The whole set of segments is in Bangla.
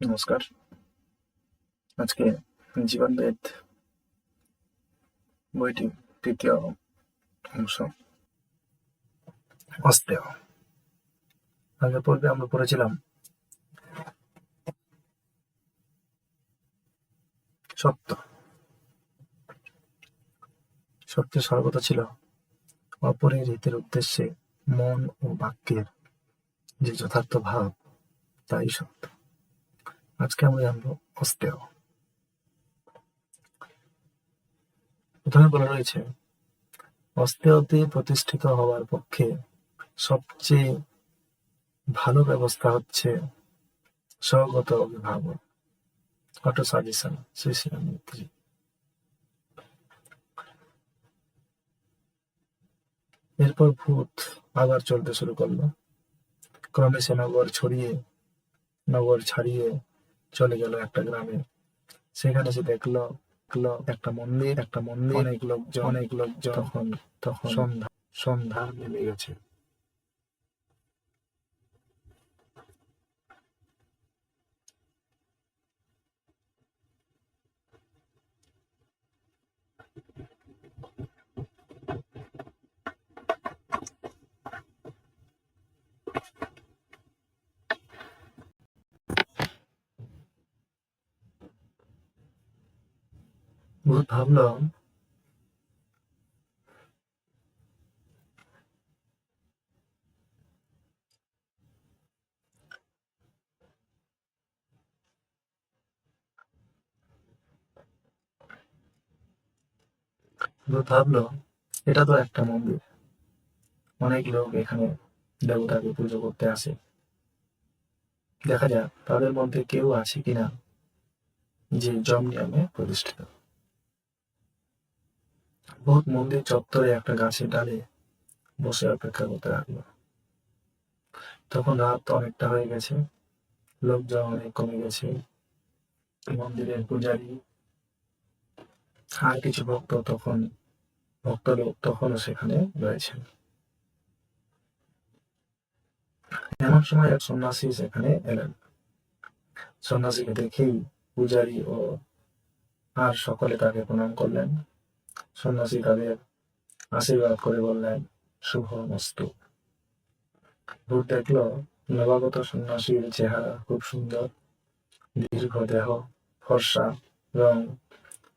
নমস্কার। আজকে জীবনবেদ বইটির তৃতীয় অংশ, অস্তেয়। আগে পর্বে আমরা পড়েছিলাম সত্য। সত্যের সর্বদা ছিল অপরের হিতের উদ্দেশ্যে মন ও বাক্যের যে যথার্থ ভাব, তাই সত্য। আজকে আমরা জানবো অস্তেয়। প্রথমে বলা রয়েছে, অস্তেয়তে প্রতিষ্ঠিত হওয়ার পক্ষে সবচেয়ে ভালো ব্যবস্থা হচ্ছে স্বগত অভিভাবক, অটো সাজেশন। শ্রী শ্রী রামমূর্তি। এরপর ভূত আবার চলতে শুরু করলো। ক্রমে সে নগর ছাড়িয়ে চলে গেল একটা গ্রামে। সেখানে সে দেখলো একটা মন্দির, অনেক লোকজন। তখন সন্ধ্যা নেমে গেছে। ভূত ভাবলো, এটা তো একটা মন্দির, অনেক লোক এখানে দেবতাকে পুজো করতে আসে। দেখা যাক তাদের মধ্যে কেউ আছে কিনা যে যম নিয়মে প্রতিষ্ঠিত। ভূত মন্দির চত্বরে একটা গাছের ডালে বসে অপেক্ষা করতে লাগলো। তখন রাত অনেকটা হয়ে গেছে, লোকজন অনেক কমে গেছে। মন্দিরের পূজারী আর কিছু ভক্ত লোক তখনও সেখানে রয়েছেন। এমন সময় এক সন্ন্যাসী সেখানে এলেন। সন্ন্যাসীকে দেখেই পূজারী ও আর সকলে তাকে প্রণাম করলেন। সন্ন্যাসী তাদের আশীর্বাদ করে বললেন, শুভমস্তু। ভূত দেখল নবাগত সন্ন্যাসীর চেহারা খুব সুন্দর, দীর্ঘ দেহ, ফর্সা রং,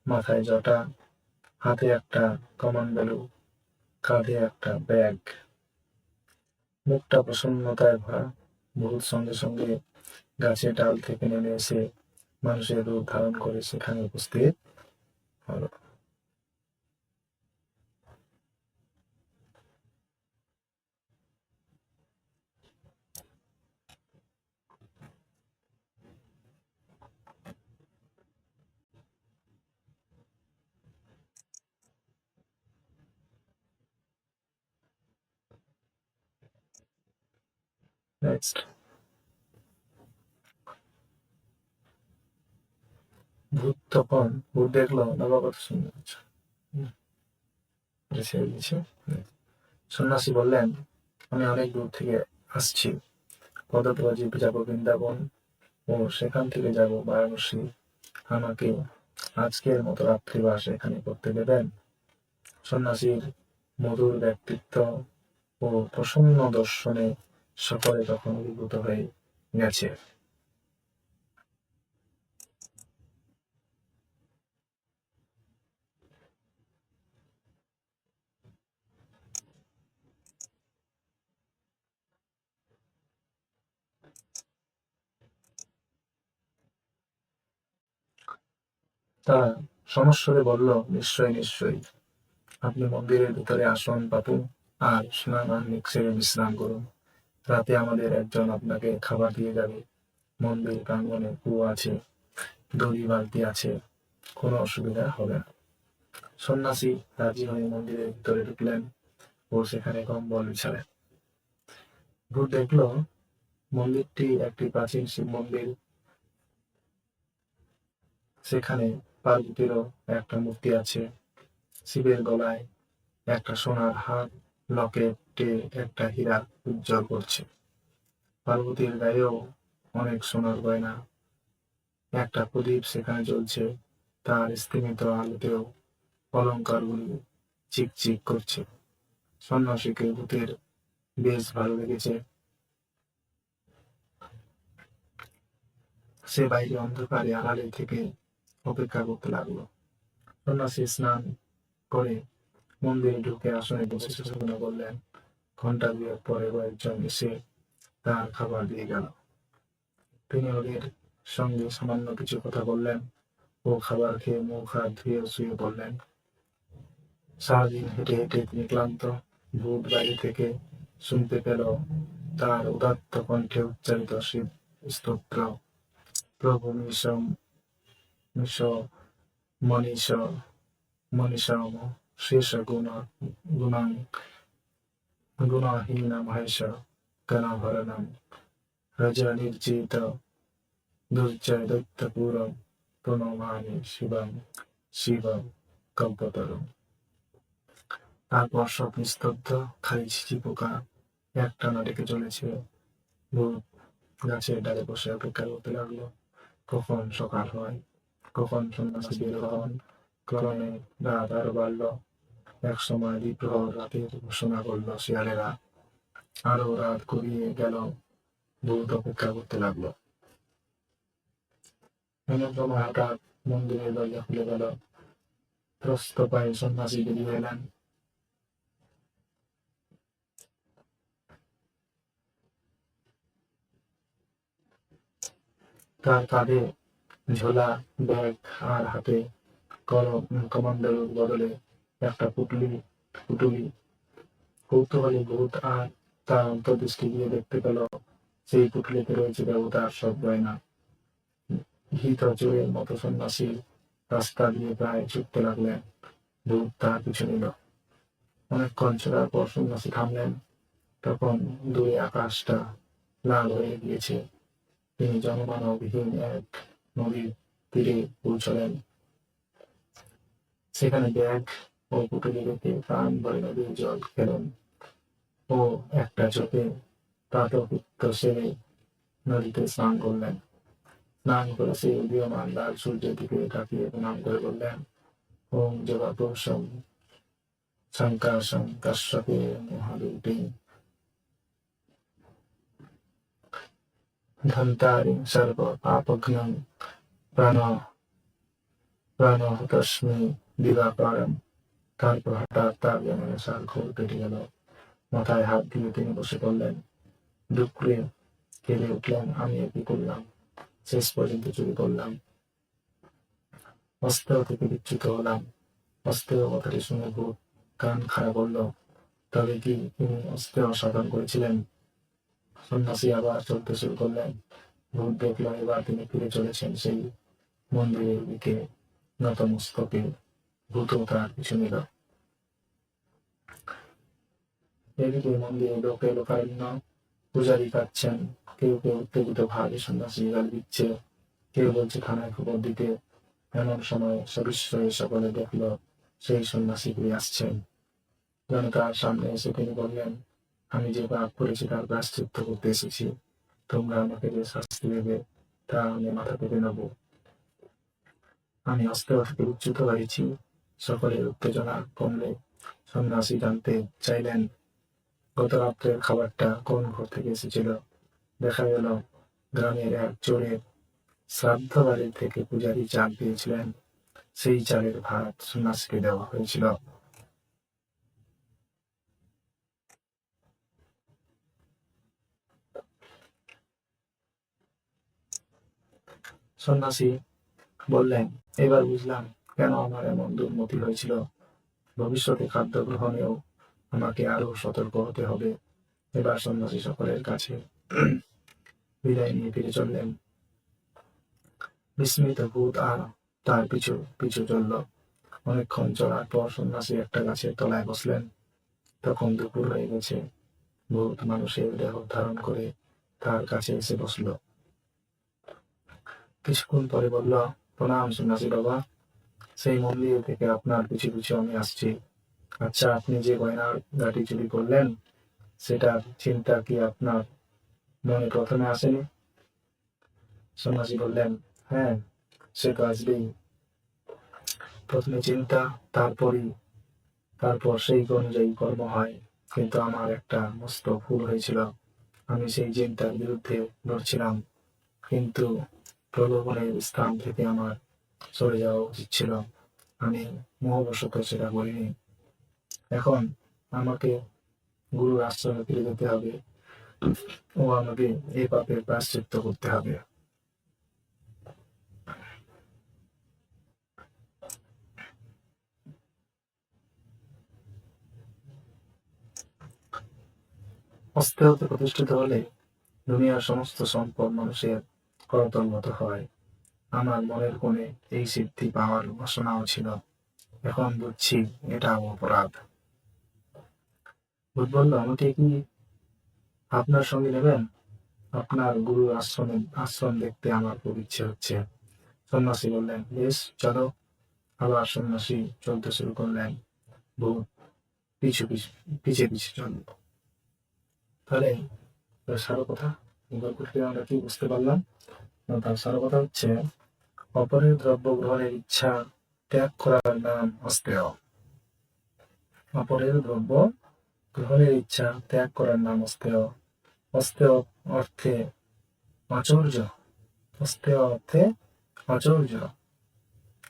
মাথায় জটা, হাতে একটা কমণ্ডলু, কাঁধে একটা ব্যাগ, মুখটা প্রসন্নতায় ভরা। ভূত সঙ্গে সঙ্গে গাছের ডাল থেকে নেমে এসে মানুষের রূপ ধারণ করে সেখানে উপস্থিত হলো। নেক্সট, ভূত দেখলো নবাগত সন্ন্যাসী। সন্ন্যাসী বললেন, আমি অনেক দূর থেকে আসছি। পদব্রজে যাব বৃন্দাবন ও সেখান থেকে যাব বারাণসী। আমাকে আজকের মতো রাত্রিবাস এখানে করতে দেবেন? সন্ন্যাসীর মধুর ব্যক্তিত্ব ও প্রসন্ন দর্শনে সকলে তখন অভিভূত হয়ে গেছে। তারা সমস্বরে বলল, নিশ্চয়ই নিশ্চয়ই, আপনি মন্দিরের ভিতরে আসন পাতুন আর স্নান সেরে বিশ্রাম করুন। রাতে আমাদের একজন আপনাকে খাবার দিয়ে যাবে। মন্দির প্রাঙ্গণে কুয়ো আছে, দড়ি বালতি আছে, কোনো অসুবিধা হবে না। সন্ন্যাসী রাজি হয়ে মন্দিরের ভিতরে ঢুকলেন ও সেখানে কম্বল বিছালেন। ভূত দেখল মন্দিরটি একটি প্রাচীন শিব মন্দির। সেখানে পার্বতীরও একটা মূর্তি আছে। শিবের গলায় একটা সোনার হার, লকেটে একটা হীরা উজ্জ্বল করছে। পার্বতীর গায়েও অনেক সোনার গয়না। একটা প্রদীপ সেখানে জ্বলছে, তার স্তিমিত আলোতেও অলংকারগুলি চিকচিক করছে। সন্ন্যাসীকে ভূতের বেশ ভালো লেগেছে। সে বাইরে অন্ধকারে আড়ালে থেকে অপেক্ষা করতে লাগলো। সন্ন্যাসী স্নান করে মন্দিরে ঢুকে আসনে বসে সূচনা করলেন। ঘন্টা দুয়েক পরে কয়েকজন এসে তার খাবার দিয়ে গেল। তিনি ওদের সঙ্গে সামান্য কিছু কথা বললেন ও খাবার খেয়ে মুখ হাত ধুয়ে শুয়ে পড়লেন। সারাদিন হেঁটে হেঁটে তিনি ক্লান্ত। ভূত বাইরে থেকে শুনতে পেল তার উদাত্ত কণ্ঠে উচ্চারিত শিব স্তোত্র। প্রভু মিশ মনীষ মনীষাম শেষ গুণাং গুণহীন মহেশ গণভরণম রজনির্জিত দুর্জয় দৈত্যপুরম প্রণমামি শিবম শিব কল্পতরম। তারপর সব নিস্তব্ধ, খালি ঝিঝি পোকা একটানা ডেকে চলেছে। ভূত গাছের ডালে বসে অপেক্ষা করতে লাগলো কখন সকাল হয়, কখন সন্ন্যাসী বের হন। ক্রমে রাত আরো বাড়ল। এক সময় দ্বিপ্রহর রাতের ঘোষণা করল শিয়ালেরা। আরো রাত গড়িয়ে গেল। ভূত অপেক্ষা করতে লাগলো। এমন সময় হঠাৎ মন্দিরের দরজা খুলে গেল। ত্রস্ত পায়ে সন্ন্যাসী বেরিয়ে এলেন। তার কাঁধে ঝোলা ব্যাগ আর হাতে কমান্ডারের বদলে একটা পুটুলি। কৌতূহলী ভূত আর তার অন্তর্দৃষ্টি দিয়ে দেখতে পেল সেই পুটুলিতে রয়েছে দেবতার সব গয়না। ভীত চোরের মতো সন্ন্যাসী রাস্তা দিয়ে প্রায় ছুটতে লাগলেন। ভূত তার পিছু নিল। অনেকক্ষণ ছোটার পর সন্ন্যাসী থামলেন। তখন দূরে আকাশটা লাল হয়ে গিয়েছে। তিনি জনমানবহীন এক নদীর তীরে পৌঁছলেন। সেখানে ব্যাগ ও পুটুলি রেখে প্রাণ ভরে নদীর জল খেলেন ও একটা চোখে প্রাতকৃত্য সেরে নদীতে স্নান করলেন। স্নান করে সেই উদীয়মান লাল সূর্যের দিকে তাকিয়ে প্রণাম করে বললেন, ওম জগৎপ্রভূষম শঙ্কাশং কাশ্যপে মহাদূতে ধন্তারিং সর্ব পাপঘ্নং প্রাণহতস্মি দিবাকারম। তারপর হঠাৎ তার যেমন সার ঘোর কেটে গেল। মাথায় হাত দিয়ে তিনি বসে পড়লেন। দুপুরে কেঁদে উঠলেন, আমি কি করলাম? শেষ পর্যন্ত চুরি করলাম। অস্ত্র থেকে বিচ্যুত হলাম। অস্ত্রেয় কথাটি শুনে ভূত কান খাড়া করল। তবে কি তিনি অস্ত্রেয় সাধন করেছিলেন? সন্ন্যাসী আবার চলতে শুরু করলেন। ভূত দেখল এবার তিনি ফিরে চলেছেন সেই মন্দিরের দিকে নতমস্তকে। ভূতও তার পিছু নিল। এদিকে মন্দিরে লোকে লোকারণ্য। পূজারি কাঁদছেন, কেউ কেউ উত্তেজিত ভাবে সন্ন্যাসী গাল দিচ্ছে, কেউ বলছে থানায় খবর দিতে। এমন সময় সবিস্ময়ে সকলে দেখল সেই সন্ন্যাসী ফিরে আসছেন। জনতার সামনে এসে তিনি বললেন, আমি যে পাপ করেছি তার প্রায়শ্চিত্ত করতে এসেছি। তোমরা আমাকে যে শাস্তি দেবে তা আমি মাথা পেতে নেব। আমি অস্ত্র থেকে বিচ্যুত হয়েছি। সকলের উত্তেজনা কমলে সন্ন্যাসী জানতে চাইলেন গত রাত্রের খাবারটা কোন ঘর থেকে এসেছিল। দেখা গেল গ্রামের এক চোরের শ্রাদ্ধ বাড়ি থেকে পূজারী চাল পেয়েছিলেন। সেই চালের ভাত সন্ন্যাসীকে দেওয়া হয়েছিল। সন্ন্যাসী বললেন, এবার বুঝলাম কেন আমার এমন দুর্মতি হয়েছিল। ভবিষ্যতে খাদ্য গ্রহণেও আমাকে আরো সতর্ক হতে হবে। এবার সন্ন্যাসী সকলের কাছে বিদায় নিয়ে ফিরে চললেন। বিস্মিত ভূত আর তার পিছু পিছু চলল। অনেকক্ষণ চলার পর সন্ন্যাসী একটা গাছের তলায় বসলেন। তখন দুপুর হয়ে গেছে। ভূত মানুষের দেহ ধারণ করে তার কাছে এসে বসল। কিছুক্ষণ পরে বলল, প্রণাম সন্ন্যাসী বাবা, সেই মন্দির থেকে আপনার পিছু পিছু আমি আসছি। আচ্ছা, আপনি যে গয়নার গাটি চুরি করলেন সেটার চিন্তা কি আপনার মনে প্রথমে আসেনি? সন্ন্যাসী বললেন, হ্যাঁ, সে তো আসবেই। প্রথমে চিন্তা, তারপর সেই অনুযায়ী কর্ম হয়। কিন্তু আমার একটা মস্ত ভুল হয়েছিল। আমি সেই চিন্তার বিরুদ্ধে লড়ছিলাম, কিন্তু প্রলোভনের স্থান থেকে আমার সরে যাওয়া উচিত ছিল। আমি মোহবশত সেটা করিনি। এখন আমাকে গুরুর আশ্রমে ফিরে যেতে হবে ও আমাকে এই পাপের প্রায়শ্চিত্ত করতে হবে। অস্তে হতে প্রতিষ্ঠিত হলে দুনিয়ার সমস্ত সম্পদ মানুষের করতল মতো হয়। আমার মনের কোণে এই সিদ্ধি পাওয়ার বাসনাও ছিল। এখন বুঝছি এটাও অপরাধ। ভূত বলল, আমাকে কি আপনার সঙ্গে নেবেন? আপনার গুরুর আশ্রম দেখতে আমার খুব ইচ্ছে হচ্ছে। সন্ন্যাসী বললেন, বেশ, চলো। আবার সন্ন্যাসী চলতে শুরু করলেন। ভূত পিছু পিছু পিছে পিছে চলল। তাহলে তার সারো কথা, গল্প থেকে আমরা কি বুঝতে পারলাম? তার সারো কথা হচ্ছে, অপরের দ্রব্য গ্রহণের ইচ্ছা ত্যাগ করার নাম অস্তেয়। অপরের দ্রব্য গ্রহণের ইচ্ছা ত্যাগ করার নাম অস্তেয়। অস্তেয় অর্থে অচর্য। অস্তেয় অর্থে অচর্য,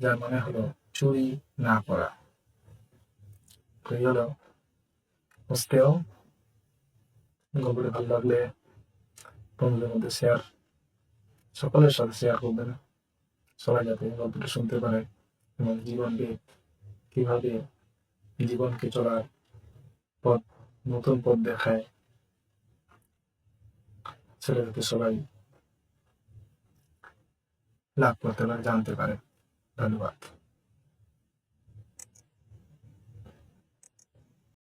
যার মানে হলো চুরি না করা। তো এই হলো অস্তেয়। গল্পটি ভালো লাগলে বন্ধুদের মধ্যে সকলের সাথে শেয়ার করবেন, সবাই যাতে গল্পটি শুনতে পারে এবং কিভাবে জীবনকে চলার পথ, নতুন পথ দেখায়, সেটা যাতে সবাই লাভ করতে পারে, জানতে পারে। ধন্যবাদ।